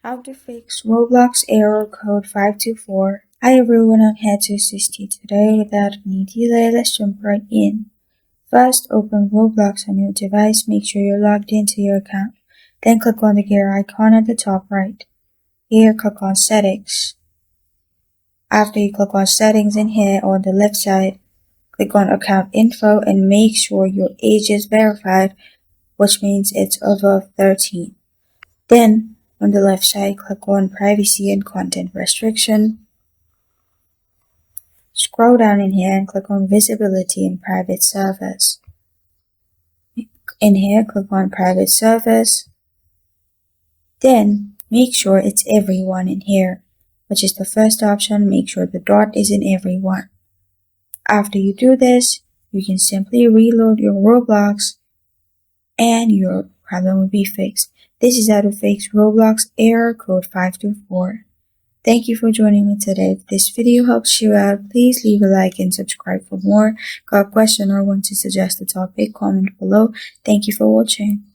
How to fix Roblox Error Code 524. Hi everyone, I'm here to assist you today. Without any delay, let's jump right in. First, open Roblox on your device. Make sure you're logged into your account. Then click on the gear icon at the top right. Here, click on Settings. After you click on Settings in here on the left side, click on Account Info and make sure your age is verified, which means it's above 13. Then, on the left side, click on Privacy and Content Restriction. Scroll down in here and click on Visibility and Private Servers. In here, click on Private Servers. Then, make sure it's Everyone in here, which is the first option. Make sure the dot is in Everyone. After you do this, you can simply reload your Roblox and your problem will be fixed. This is how to fix Roblox Error Code 524. Thank you for joining me today. If this video helps you out, please leave a like and subscribe for more. Got a question or want to suggest a topic? Comment below. Thank you for watching.